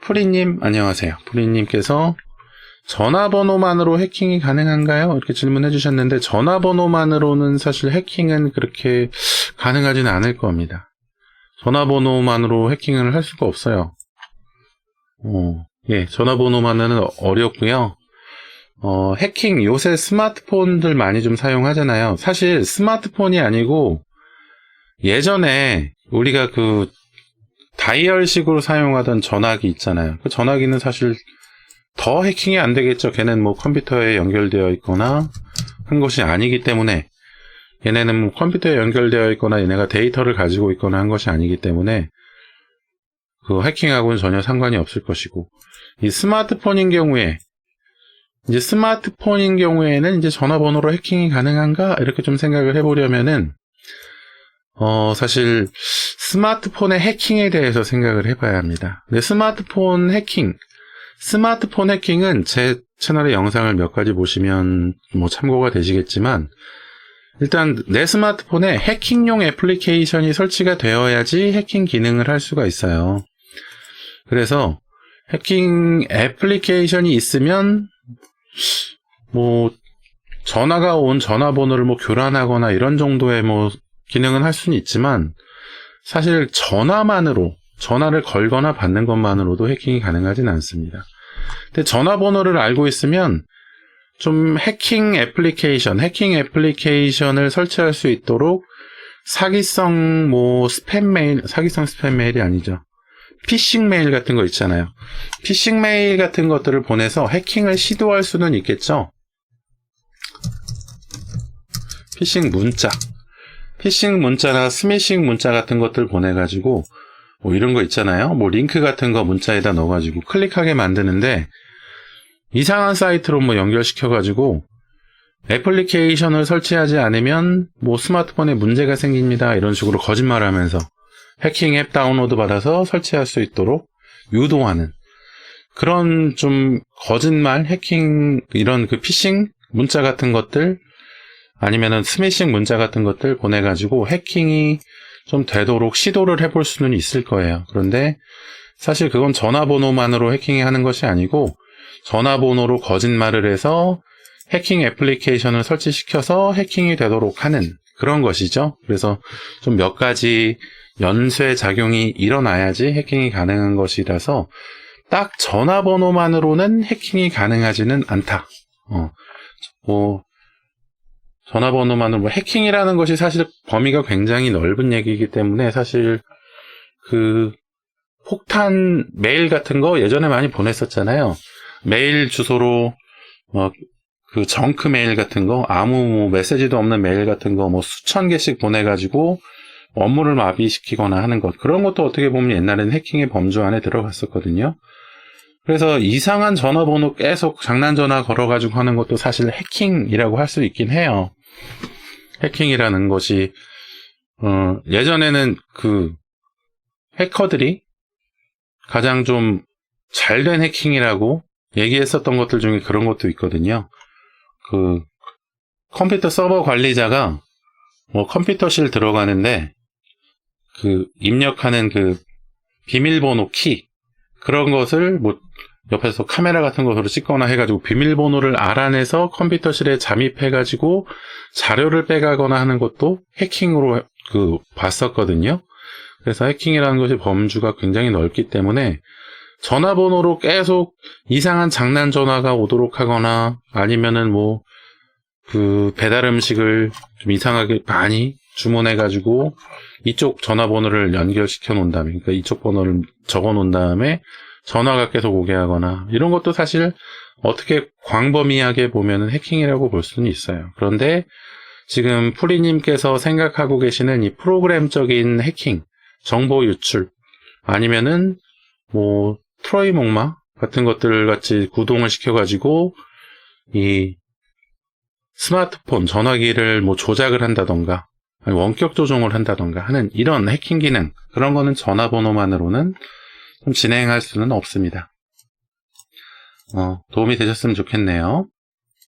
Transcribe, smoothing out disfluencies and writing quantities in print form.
프리님, 안녕하세요. 프리님께서 전화번호만으로 해킹이 가능한가요? 이렇게 질문해 주셨는데, 전화번호만으로는 사실 해킹은 그렇게 가능하지는 않을 겁니다. 전화번호만으로 해킹을 할 수가 없어요. 전화번호만은 어렵고요. 해킹, 요새 스마트폰들 많이 좀 사용하잖아요. 사실 스마트폰이 아니고, 예전에 우리가 그 다이얼식으로 사용하던 전화기 있잖아요. 그 전화기는 사실 더 해킹이 안 되겠죠. 걔는 뭐 컴퓨터에 연결되어 있거나 한 것이 아니기 때문에, 얘네는 뭐 컴퓨터에 연결되어 있거나 얘네가 데이터를 가지고 있거나 한 것이 아니기 때문에 그 해킹하고는 전혀 상관이 없을 것이고, 이 스마트폰인 경우에는 이제 전화번호로 해킹이 가능한가? 이렇게 좀 생각을 해보려면은, 사실 스마트폰의 해킹에 대해서 생각을 해봐야 합니다. 근데 스마트폰 해킹은 제 채널의 영상을 몇 가지 보시면 뭐 참고가 되시겠지만, 일단 내 스마트폰에 해킹용 애플리케이션이 설치가 되어야지 해킹 기능을 할 수가 있어요. 그래서 해킹 애플리케이션이 있으면 뭐 전화가 온 전화번호를 뭐 교란하거나 이런 정도의 뭐 기능은 할 수는 있지만, 사실 전화를 걸거나 받는 것만으로도 해킹이 가능하진 않습니다. 근데 전화번호를 알고 있으면 좀 해킹 애플리케이션을 설치할 수 있도록 사기성 스팸 메일이 아니죠. 피싱 메일 같은 거 있잖아요. 피싱 메일 같은 것들을 보내서 해킹을 시도할 수는 있겠죠. 피싱 문자나 스미싱 문자 같은 것들 보내가지고 뭐 이런 거 있잖아요. 뭐 링크 같은 거 문자에다 넣어가지고 클릭하게 만드는데, 이상한 사이트로 뭐 연결시켜가지고 애플리케이션을 설치하지 않으면 뭐 스마트폰에 문제가 생깁니다, 이런 식으로 거짓말하면서 해킹 앱 다운로드 받아서 설치할 수 있도록 유도하는 그런 좀 거짓말 해킹, 이런 그 피싱 문자 같은 것들 아니면은 스미싱 문자 같은 것들 보내가지고 해킹이 좀 되도록 시도를 해볼 수는 있을 거예요. 그런데 사실 그건 전화번호만으로 해킹이 하는 것이 아니고, 전화번호로 거짓말을 해서 해킹 애플리케이션을 설치시켜서 해킹이 되도록 하는 그런 것이죠. 그래서 좀 몇 가지 연쇄 작용이 일어나야지 해킹이 가능한 것이라서 딱 전화번호만으로는 해킹이 가능하지는 않다. 전화번호만으로 해킹이라는 것이 사실 범위가 굉장히 넓은 얘기이기 때문에, 사실 그 폭탄 메일 같은 거 예전에 많이 보냈었잖아요. 메일 주소로 그 정크 메일 같은 거, 아무 뭐 메시지도 없는 메일 같은 거 뭐 수천 개씩 보내가지고 업무를 마비시키거나 하는 것, 그런 것도 어떻게 보면 옛날에는 해킹의 범주 안에 들어갔었거든요. 그래서 이상한 전화번호 계속 장난 전화 걸어가지고 하는 것도 사실 해킹이라고 할 수 있긴 해요. 해킹이라는 것이 예전에는 그 해커들이 가장 좀 잘된 해킹이라고 얘기했었던 것들 중에 그런 것도 있거든요. 그 컴퓨터 서버 관리자가 뭐 컴퓨터실 들어가는데 그 입력하는 그 비밀번호 키, 그런 것을 뭐 옆에서 카메라 같은 것으로 찍거나 해가지고 비밀번호를 알아내서 컴퓨터실에 잠입해가지고 자료를 빼가거나 하는 것도 해킹으로 봤었거든요. 그래서 해킹이라는 것이 범주가 굉장히 넓기 때문에 전화번호로 계속 이상한 장난 전화가 오도록 하거나, 아니면은 뭐 그 배달 음식을 좀 이상하게 많이 주문해가지고 이쪽 전화번호를 연결시켜 놓은 다음에, 그러니까 이쪽 번호를 적어 놓은 다음에 전화가 계속 오게 하거나, 이런 것도 사실 어떻게 광범위하게 보면은 해킹이라고 볼 수는 있어요. 그런데 지금 프리님께서 생각하고 계시는 이 프로그램적인 해킹, 정보 유출, 아니면은 뭐 트로이 목마 같은 것들 같이 구동을 시켜가지고 이 스마트폰 전화기를 뭐 조작을 한다던가 원격 조종을 한다던가 하는 이런 해킹 기능, 그런 거는 전화번호만으로는 좀 진행할 수는 없습니다. 도움이 되셨으면 좋겠네요.